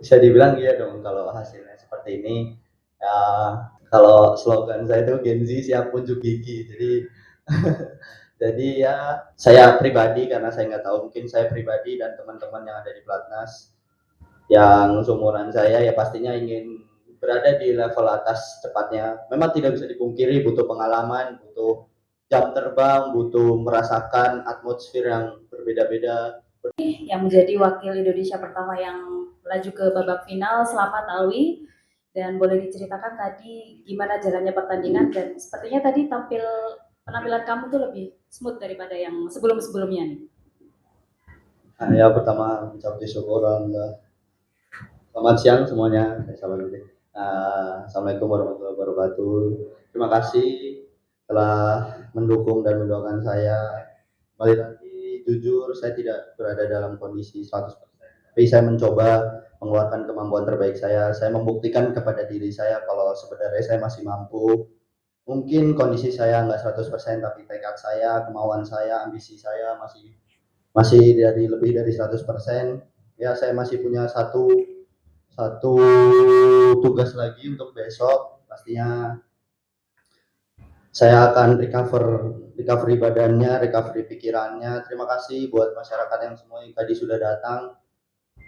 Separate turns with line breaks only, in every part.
Bisa dibilang iya dong kalau hasilnya seperti ini. Ya, kalau slogan saya itu Gen Z siap unjuk gigi. Jadi jadi ya saya pribadi karena saya nggak tahu mungkin saya pribadi dan teman-teman yang ada di Platnas yang seumuran saya ya pastinya ingin berada di level atas cepatnya. Memang tidak bisa dipungkiri butuh pengalaman, butuh jam terbang, butuh merasakan atmosfer yang berbeda-beda.
Yang menjadi wakil Indonesia pertama yang laju ke babak final. Selamat Alwi. Dan boleh diceritakan tadi gimana jalannya pertandingan dan sepertinya tadi penampilan kamu tuh lebih smooth daripada yang sebelum-sebelumnya nih.
Nah, ya pertama mengucap syukur alhamdulillah. Selamat siang semuanya. Assalamualaikum warahmatullahi wabarakatuh. Terima kasih telah mendukung dan mendoakan saya. Kembali lagi, jujur saya tidak berada dalam kondisi 100%. Tapi saya mencoba mengeluarkan kemampuan terbaik saya. Saya membuktikan kepada diri saya kalau sebenarnya saya masih mampu. Mungkin kondisi saya nggak 100%, tapi tekad saya, kemauan saya, ambisi saya masih lebih dari 100%. Ya, saya masih punya satu satu tugas lagi untuk besok. Pastinya saya akan recovery badannya, recovery pikirannya. Terima kasih buat masyarakat yang semua yang tadi sudah datang.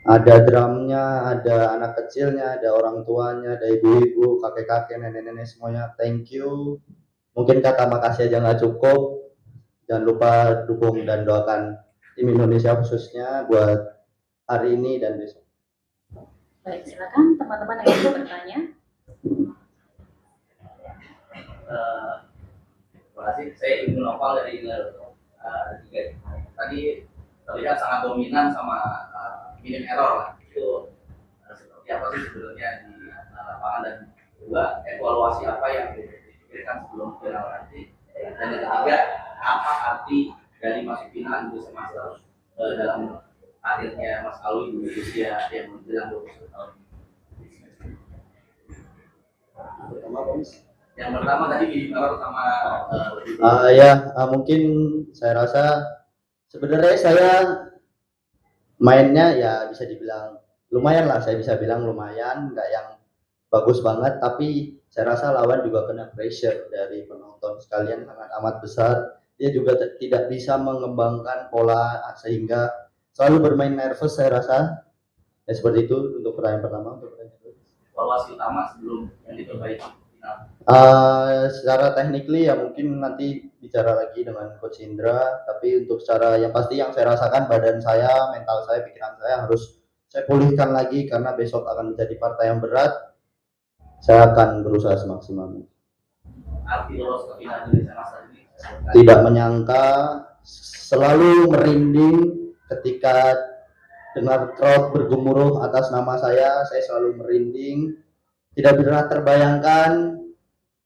Ada drumnya, ada anak kecilnya, ada orang tuanya, ada ibu-ibu, kakek-kakek, nenek-nenek semuanya. Thank you. Mungkin kata makasih aja nggak cukup. Jangan lupa dukung dan doakan tim Indonesia khususnya buat hari ini dan besok.
Baik, silakan teman-teman yang ingin bertanya.
Terima kasih. Saya Ibnu Noval dari tadi terlihat sangat dominan sama minim error lah. Itu seperti apa sih sebenarnya di lapangan dan juga evaluasi apa yang dipikirkan sebelum final nanti. Dan yang ketiga, apa arti dari masuk final itu sama dalam akhirnya Mas Alwi di usia yang menjelang 21 tahun. Yang pertama tadi di sama
mungkin saya rasa sebenarnya saya mainnya ya bisa dibilang lumayan lah, saya bisa bilang lumayan, nggak yang bagus banget, tapi saya rasa lawan juga kena pressure dari penonton sekalian sangat amat besar. Dia juga tidak bisa mengembangkan pola sehingga selalu bermain nervous saya rasa. Ya seperti itu untuk pertanyaan pertama. Untuk pertanyaan kedua,
evaluasi utama sebelum yang diperbaiki.
Secara technically ya mungkin nanti bicara lagi dengan Coach Indra, tapi untuk secara yang pasti yang saya rasakan badan saya, mental saya, pikiran saya harus saya pulihkan lagi karena besok akan menjadi partai yang berat. Saya akan berusaha semaksimal mungkin.
Arti lolos ke final Indonesia ini
tidak menyangka, selalu merinding ketika dengar crowd bergemuruh atas nama saya selalu merinding. Tidak pernah terbayangkan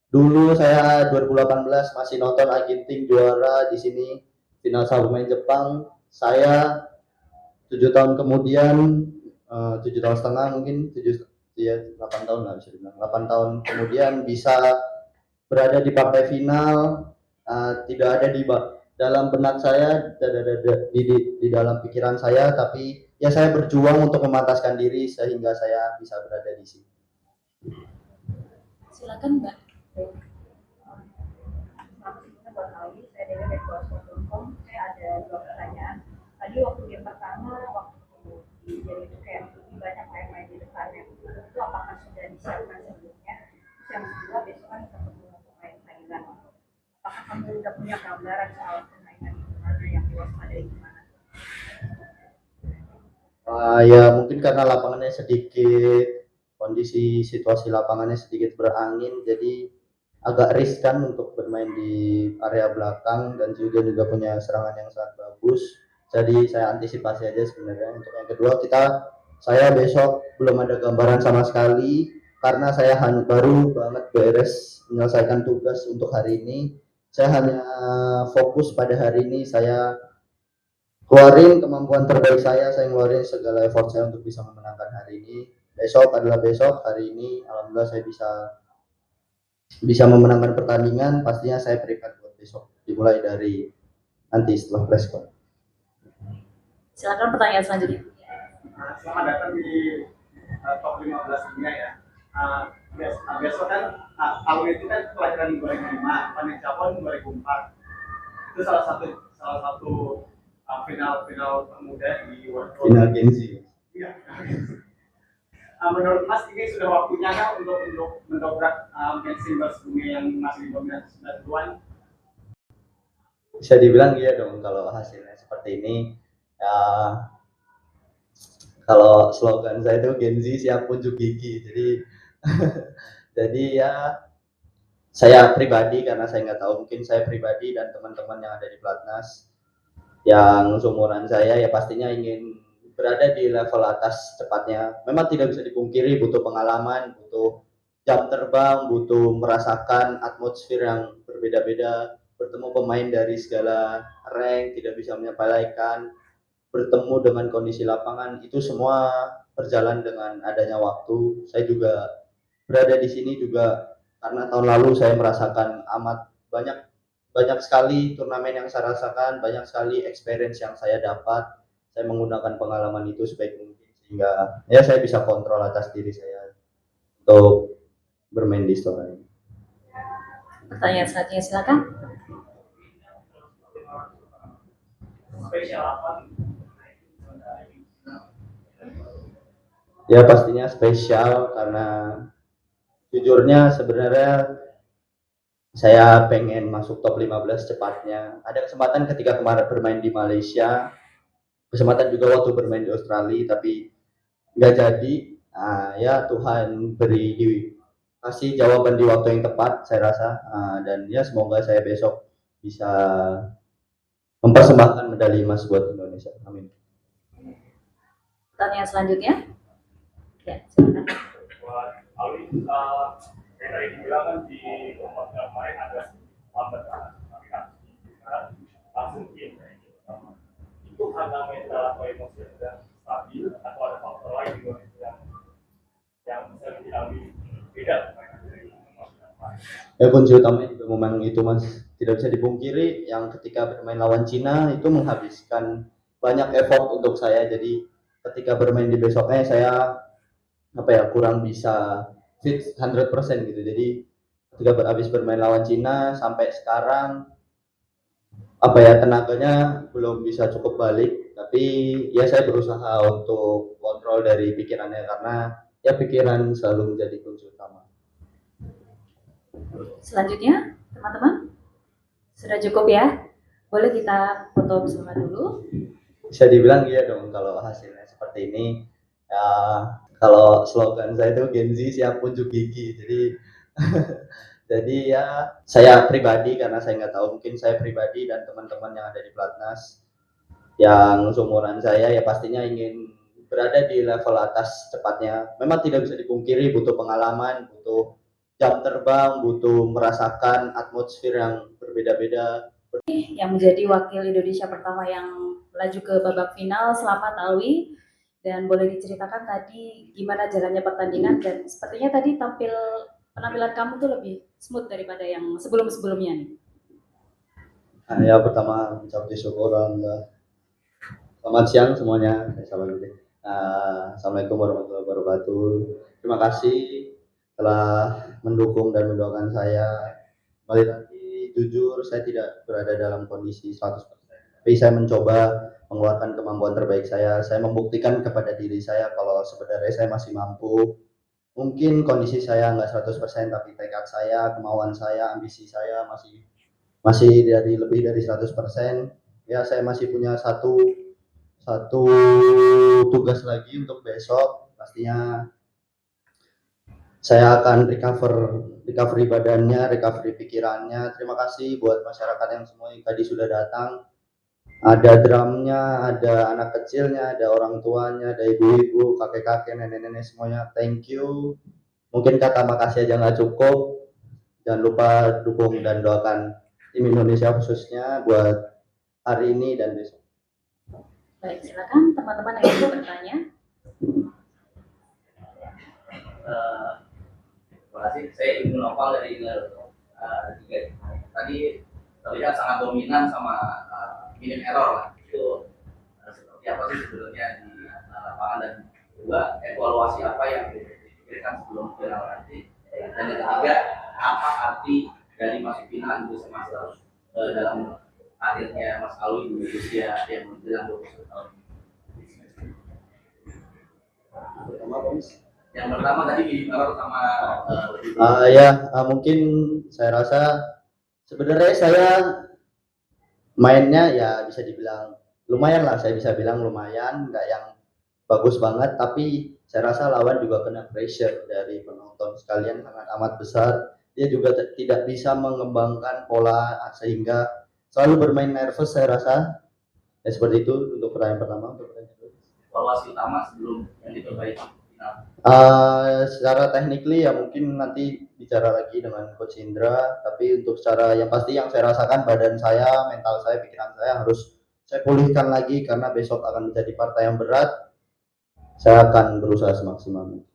dulu saya 2018 masih nonton Aginting juara di sini final sama pemain Jepang. Saya 7 tahun kemudian, 7 tahun setengah mungkin 8 tahun lah bisa dibilang. 8 tahun kemudian bisa berada di partai final. Tidak ada di dalam benak saya, di dalam pikiran saya, tapi ya saya berjuang untuk memantaskan diri sehingga saya bisa berada di sini.
Silakan Mbak.
Saya ada 2 pertanyaan. Tadi waktu game pertama, waktu di game itu kayak lebih banyak main-main di depannya. Itu apakah sudah disiapkan sebelumnya? Terus yang kedua, besok kan ketemu pemain Thailand. Apakah kamu udah punya gambaran soal permainan gimana yang diwaspadai gimana?
Ya mungkin karena lapangannya sedikit, kondisi situasi lapangannya sedikit berangin, jadi agak riskan untuk bermain di area belakang dan juga punya serangan yang sangat bagus. Jadi saya antisipasi aja sebenarnya. Untuk yang kedua saya besok belum ada gambaran sama sekali karena saya baru banget beres menyelesaikan tugas untuk hari ini. Saya hanya fokus pada hari ini, saya keluarin kemampuan terbaik saya ngeluarin segala effort saya untuk bisa memenangkan hari ini. Besok adalah besok, hari ini alhamdulillah saya bisa memenangkan pertandingan. Pastinya saya prepare buat besok, dimulai dari nanti setelah preskon.
Silakan pertanyaan selanjutnya.
Selamat datang di sebelumnya ya. Besok kan tahun itu kan pelajaran 2005, Panitia PON 2004. Itu salah satu final termuda di World Tour.
Final Gen Z.
Iya. Menurut Mas ini sudah waktunya kan untuk mendobrak band single sebelumnya yang masih didominasi 90-an?
Bisa dibilang iya dong kalau hasilnya seperti ini. Ya, kalau slogan saya itu Gen Z siap unjuk gigi. Jadi ya saya pribadi, karena saya nggak tahu, mungkin saya pribadi dan teman-teman yang ada di Platnas yang seumuran saya ya pastinya ingin berada di level atas cepatnya. Memang tidak bisa dipungkiri butuh pengalaman, butuh jam terbang, butuh merasakan atmosfer yang berbeda-beda, bertemu pemain dari segala rank, tidak bisa menyepelekan, bertemu dengan kondisi lapangan, itu semua berjalan dengan adanya waktu. Saya juga berada di sini juga karena tahun lalu saya merasakan amat banyak sekali turnamen yang saya rasakan, banyak sekali experience yang saya dapat. Saya menggunakan pengalaman itu sebaik mungkin sehingga ya saya bisa kontrol atas diri saya untuk bermain di Istora ini.
Pertanyaan selanjutnya silakan.
Spesial apa?
Ya pastinya spesial karena jujurnya sebenarnya saya pengen masuk top 15 cepatnya. Ada kesempatan ketika kemarin bermain di Malaysia, kesempatan juga waktu bermain di Australia, tapi nggak jadi. Ya Tuhan kasih jawaban di waktu yang tepat, saya rasa. Dan ya semoga saya besok bisa mempersembahkan medali emas buat Indonesia. Amin.
Pertanyaan selanjutnya. Ya, silakan.
Buat Alwi, yang tadi dibilang kan di tempat kemarin ada lambat tapi kan sekarang langsung in itu karena mental atau emosi yang sudah stabil atau ada faktor lain juga yang bisa dialami beda dari kemarin.
Ya kunci utamanya juga memang itu Mas, tidak bisa dipungkiri yang ketika bermain lawan Cina itu menghabiskan banyak effort untuk saya. Jadi ketika bermain di besoknya saya kurang bisa fit 100% gitu. Jadi ketika habis bermain lawan Cina sampai sekarang tenaganya belum bisa cukup balik, tapi ya saya berusaha untuk kontrol dari pikirannya karena ya pikiran selalu menjadi kunci utama.
Selanjutnya, teman-teman, sudah cukup ya? Boleh kita foto bersama dulu?
Bisa dibilang iya dong kalau hasilnya seperti ini. Ya, kalau slogan saya itu Gen Z siap unjuk gigi. Jadi ya saya pribadi, karena saya nggak tahu, mungkin saya pribadi dan teman-teman yang ada di Platnas yang seumuran saya ya pastinya ingin berada di level atas cepatnya. Memang tidak bisa dipungkiri butuh pengalaman, butuh jam terbang, butuh merasakan atmosfer yang berbeda-beda.
Yang menjadi wakil Indonesia pertama yang melaju ke babak final, selamat Alwi. Dan boleh diceritakan tadi gimana jalannya pertandingan, dan sepertinya tadi penampilan kamu tuh lebih smooth daripada yang sebelum-sebelumnya nih.
Ya pertama ucap syukur alhamdulillah. Selamat siang semuanya. Assalamualaikum warahmatullahi wabarakatuh. Terima kasih telah mendukung dan mendoakan saya. Kembali lagi, jujur saya tidak berada dalam kondisi 100%. Tapi saya mencoba mengeluarkan kemampuan terbaik saya. Saya membuktikan kepada diri saya kalau sebenarnya saya masih mampu. Mungkin kondisi saya nggak 100%, tapi tekad saya, kemauan saya, ambisi saya masih lebih dari 100%. Ya saya masih punya satu tugas lagi untuk besok. Pastinya saya akan recovery badannya, recovery pikirannya. Terima kasih buat masyarakat yang semua yang tadi sudah datang. Ada drumnya, ada anak kecilnya, ada orang tuanya, ada ibu-ibu, kakek-kakek, nenek-nenek, semuanya. Thank you. Mungkin kata makasih aja nggak cukup. Jangan lupa dukung dan doakan tim Indonesia khususnya buat hari ini dan besok.
Baik, silakan teman-teman yang ingin bertanya.
Terima kasih. Saya ingin menopang dari tadi terlihat sangat dominan sama minim error lah. Itu seperti apa sih sebenarnya di lapangan, dan juga evaluasi apa yang dipikirkan sebelum final nanti? Dan yang ketiga, apa arti dari masuk final Indonesia Master dalam akhirnya Mas Alwi di usia yang menjelang 21 tahun? Yang pertama tadi minim error sama
mungkin saya rasa sebenarnya saya mainnya ya bisa dibilang lumayan lah, saya bisa bilang lumayan, nggak yang bagus banget, tapi saya rasa lawan juga kena pressure dari penonton sekalian sangat amat besar. Dia juga tidak bisa mengembangkan pola sehingga selalu bermain nervous, saya rasa ya seperti itu untuk pertanyaan pertama. Untuk pertanyaan kedua,
evaluasi utama sebelum yang diperbaiki final.
secara technically ya mungkin nanti bicara lagi dengan Coach Indra, tapi untuk secara yang pasti yang saya rasakan badan saya, mental saya, pikiran saya harus saya pulihkan lagi karena besok akan menjadi partai yang berat. Saya akan berusaha semaksimal mungkin.